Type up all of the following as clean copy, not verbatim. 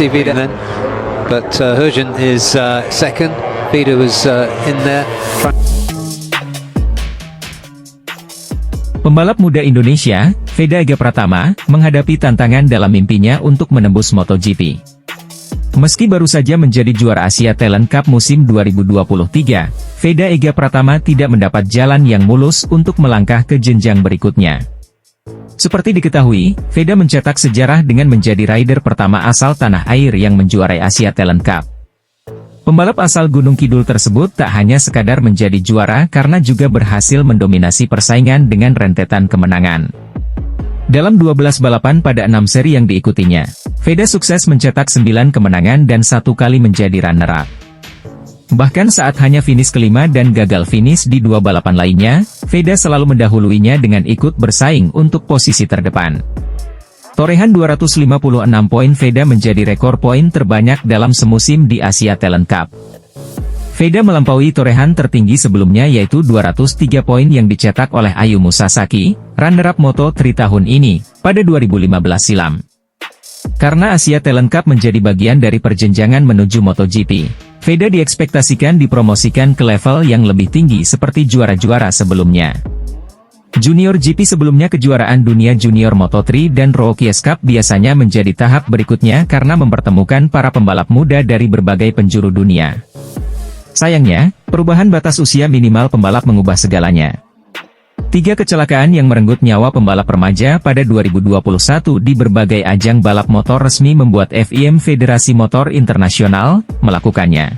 see Vida then, but Hurjan is second. Vida was in there. Pembalap muda Indonesia, Veda Ega Pratama, menghadapi tantangan dalam mimpinya untuk menembus MotoGP. Meski baru saja menjadi juara Asia Talent Cup musim 2023, Veda Ega Pratama tidak mendapat jalan yang mulus untuk melangkah ke jenjang berikutnya. Seperti diketahui, Veda mencetak sejarah dengan menjadi rider pertama asal tanah air yang menjuarai Asia Talent Cup. Pembalap asal Gunung Kidul tersebut tak hanya sekadar menjadi juara karena juga berhasil mendominasi persaingan dengan rentetan kemenangan. Dalam 12 balapan pada 6 seri yang diikutinya, Veda sukses mencetak 9 kemenangan dan 1 kali menjadi runner-up. Bahkan saat hanya finish kelima dan gagal finish di 2 balapan lainnya, Veda selalu mendahuluinya dengan ikut bersaing untuk posisi terdepan. Torehan 256 poin Veda menjadi rekor poin terbanyak dalam semusim di Asia Talent Cup. Veda melampaui torehan tertinggi sebelumnya yaitu 203 poin yang dicetak oleh Ayumu Sasaki, runner-up Moto3 tahun ini, pada 2015 silam. Karena Asia Talent Cup menjadi bagian dari perjenjangan menuju MotoGP, Veda diekspektasikan dipromosikan ke level yang lebih tinggi seperti juara-juara sebelumnya. Junior GP sebelumnya kejuaraan dunia junior Moto3 dan Rookies Cup biasanya menjadi tahap berikutnya karena mempertemukan para pembalap muda dari berbagai penjuru dunia. Sayangnya, perubahan batas usia minimal pembalap mengubah segalanya. 3 kecelakaan yang merenggut nyawa pembalap remaja pada 2021 di berbagai ajang balap motor resmi membuat FIM Federasi Motor Internasional melakukannya.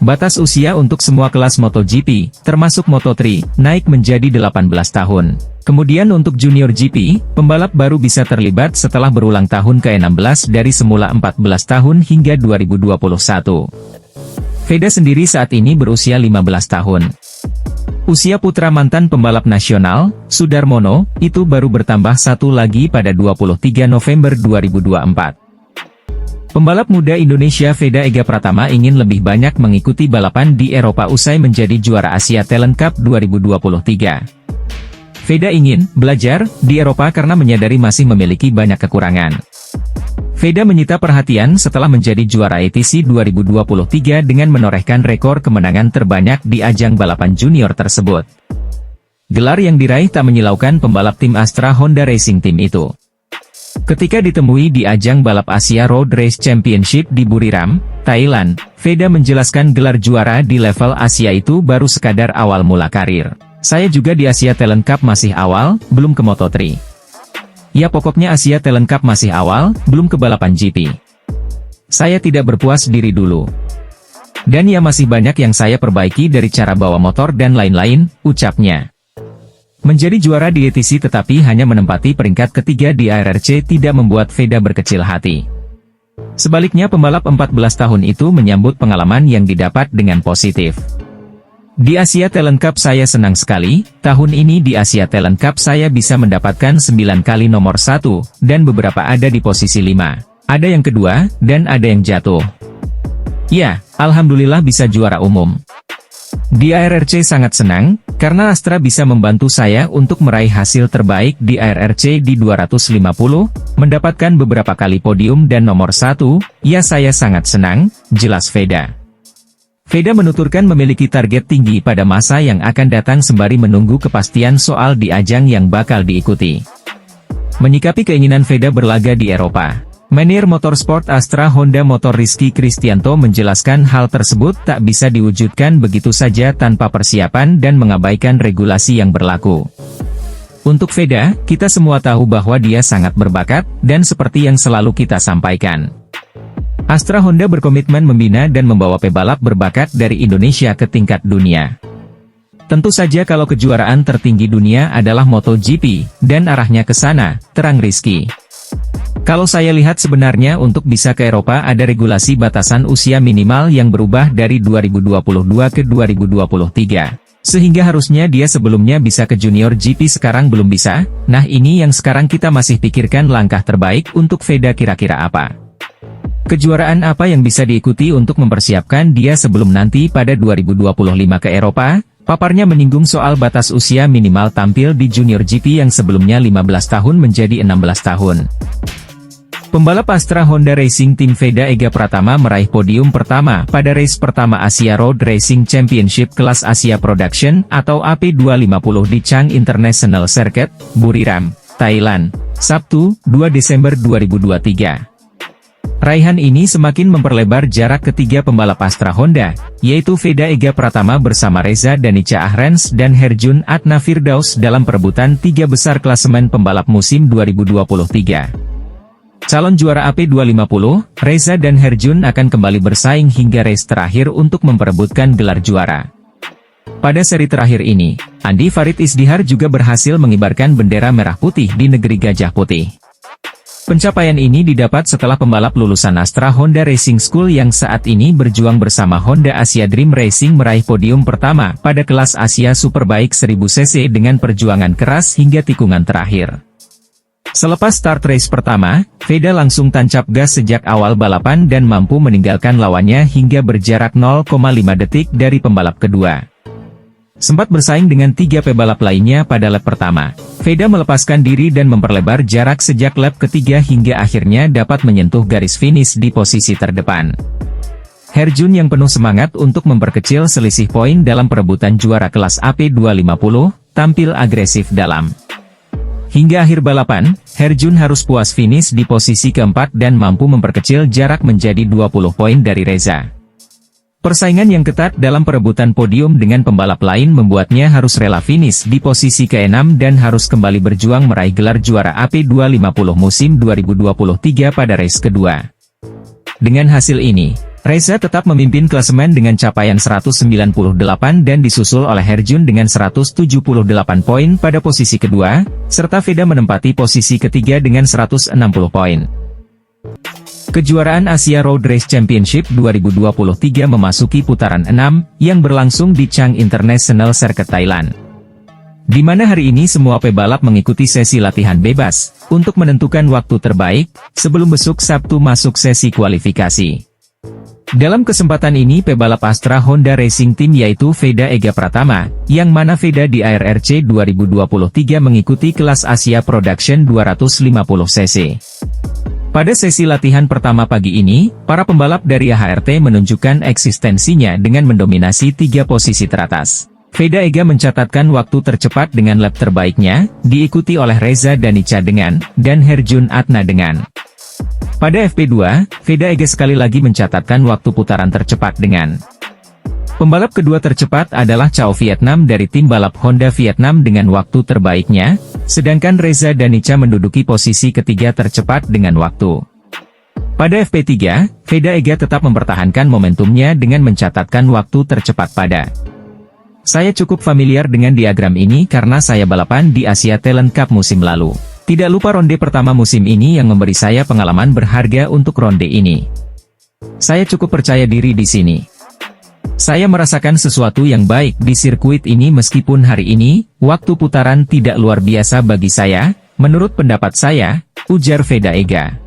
Batas usia untuk semua kelas MotoGP, termasuk Moto3, naik menjadi 18 tahun. Kemudian untuk Junior GP, pembalap baru bisa terlibat setelah berulang tahun ke-16 dari semula 14 tahun hingga 2021. Veda sendiri saat ini berusia 15 tahun. Usia putra mantan pembalap nasional, Sudarmono, itu baru bertambah 1 lagi pada 23 November 2024. Pembalap muda Indonesia Veda Ega Pratama ingin lebih banyak mengikuti balapan di Eropa usai menjadi juara Asia Talent Cup 2023. Veda ingin belajar di Eropa karena menyadari masih memiliki banyak kekurangan. Veda menyita perhatian setelah menjadi juara ATC 2023 dengan menorehkan rekor kemenangan terbanyak di ajang balapan junior tersebut. Gelar yang diraih tak menyilaukan pembalap tim Astra Honda Racing Team itu. Ketika ditemui di ajang balap Asia Road Race Championship di Buriram, Thailand, Veda menjelaskan gelar juara di level Asia itu baru sekadar awal mula karir. Saya juga di Asia Talent Cup masih awal, belum ke Moto3. Ya pokoknya Asia Talent Cup masih awal, belum ke balapan GP. Saya tidak berpuas diri dulu. Dan ya masih banyak yang saya perbaiki dari cara bawa motor dan lain-lain, ucapnya. Menjadi juara di ATC tetapi hanya menempati peringkat ketiga di ARRC tidak membuat Veda berkecil hati. Sebaliknya pembalap 14 tahun itu menyambut pengalaman yang didapat dengan positif. Di Asia Talent Cup saya senang sekali, tahun ini di Asia Talent Cup saya bisa mendapatkan 9 kali nomor 1, dan beberapa ada di posisi 5. Ada yang kedua, dan ada yang jatuh. Ya, alhamdulillah bisa juara umum. Di ARRC sangat senang, karena Astra bisa membantu saya untuk meraih hasil terbaik di ARRC di 250, mendapatkan beberapa kali podium dan nomor 1, ya saya sangat senang, jelas Veda. Veda menuturkan memiliki target tinggi pada masa yang akan datang sembari menunggu kepastian soal di ajang yang bakal diikuti. Menyikapi keinginan Veda berlaga di Eropa, Manajer Motorsport Astra Honda Motor Rizky Kristianto menjelaskan hal tersebut tak bisa diwujudkan begitu saja tanpa persiapan dan mengabaikan regulasi yang berlaku. Untuk Veda, kita semua tahu bahwa dia sangat berbakat, dan seperti yang selalu kita sampaikan. Astra Honda berkomitmen membina dan membawa pebalap berbakat dari Indonesia ke tingkat dunia. Tentu saja kalau kejuaraan tertinggi dunia adalah MotoGP, dan arahnya ke sana, terang Rizky. Kalau saya lihat sebenarnya untuk bisa ke Eropa ada regulasi batasan usia minimal yang berubah dari 2022 ke 2023. Sehingga harusnya dia sebelumnya bisa ke Junior GP sekarang belum bisa, nah ini yang sekarang kita masih pikirkan langkah terbaik untuk Veda kira-kira apa. Kejuaraan apa yang bisa diikuti untuk mempersiapkan dia sebelum nanti pada 2025 ke Eropa, paparnya menyinggung soal batas usia minimal tampil di Junior GP yang sebelumnya 15 tahun menjadi 16 tahun. Pembalap Astra Honda Racing Team Veda Ega Pratama meraih podium pertama pada race pertama Asia Road Racing Championship kelas Asia Production atau AP250 di Chang International Circuit, Buriram, Thailand, Sabtu, 2 Desember 2023. Raihan ini semakin memperlebar jarak ketiga pembalap Astra Honda, yaitu Veda Ega Pratama bersama Reza Danica Ahrens dan Herjun Atna Firdaus dalam perebutan tiga besar klasemen pembalap musim 2023. Calon juara AP250, Reza dan Herjun akan kembali bersaing hingga race terakhir untuk memperebutkan gelar juara. Pada seri terakhir ini, Andi Farid Isdihar juga berhasil mengibarkan bendera merah putih di negeri Gajah Putih. Pencapaian ini didapat setelah pembalap lulusan Astra Honda Racing School yang saat ini berjuang bersama Honda Asia Dream Racing meraih podium pertama pada kelas Asia Superbike 1000 cc dengan perjuangan keras hingga tikungan terakhir. Selepas start race pertama, Veda langsung tancap gas sejak awal balapan dan mampu meninggalkan lawannya hingga berjarak 0,5 detik dari pembalap kedua. Sempat bersaing dengan tiga pebalap lainnya pada lap pertama, Veda melepaskan diri dan memperlebar jarak sejak lap ketiga hingga akhirnya dapat menyentuh garis finish di posisi terdepan. Herjun yang penuh semangat untuk memperkecil selisih poin dalam perebutan juara kelas AP250, tampil agresif dalam. Hingga akhir balapan, Herjun harus puas finish di posisi keempat dan mampu memperkecil jarak menjadi 20 poin dari Reza. Persaingan yang ketat dalam perebutan podium dengan pembalap lain membuatnya harus rela finish di posisi ke-6 dan harus kembali berjuang meraih gelar juara AP250 musim 2023 pada race kedua. Dengan hasil ini, Reza tetap memimpin klasemen dengan capaian 198 dan disusul oleh Herjun dengan 178 poin pada posisi kedua, serta Veda menempati posisi ketiga dengan 160 poin. Kejuaraan Asia Road Race Championship 2023 memasuki putaran 6, yang berlangsung di Chang International Circuit Thailand. Di mana hari ini semua pebalap mengikuti sesi latihan bebas, untuk menentukan waktu terbaik, sebelum besok Sabtu masuk sesi kualifikasi. Dalam kesempatan ini pebalap Astra Honda Racing Team yaitu Veda Ega Pratama, yang mana Veda di ARRC 2023 mengikuti kelas Asia Production 250 cc. Pada sesi latihan pertama pagi ini, para pembalap dari AHRT menunjukkan eksistensinya dengan mendominasi tiga posisi teratas. Veda Ega mencatatkan waktu tercepat dengan lap terbaiknya, diikuti oleh Reza Danica dengan, dan Herjun Atna dengan. Pada FP2, Veda Ega sekali lagi mencatatkan waktu putaran tercepat dengan. Pembalap kedua tercepat adalah Chao Vietnam dari tim balap Honda Vietnam dengan waktu terbaiknya, sedangkan Reza Danica menduduki posisi ketiga tercepat dengan waktu. Pada FP3, Veda Ega tetap mempertahankan momentumnya dengan mencatatkan waktu tercepat pada. Saya cukup familiar dengan diagram ini karena saya balapan di Asia Talent Cup musim lalu. Tidak lupa ronde pertama musim ini yang memberi saya pengalaman berharga untuk ronde ini. Saya cukup percaya diri di sini. Saya merasakan sesuatu yang baik di sirkuit ini meskipun hari ini, waktu putaran tidak luar biasa bagi saya, menurut pendapat saya, ujar Veda Ega.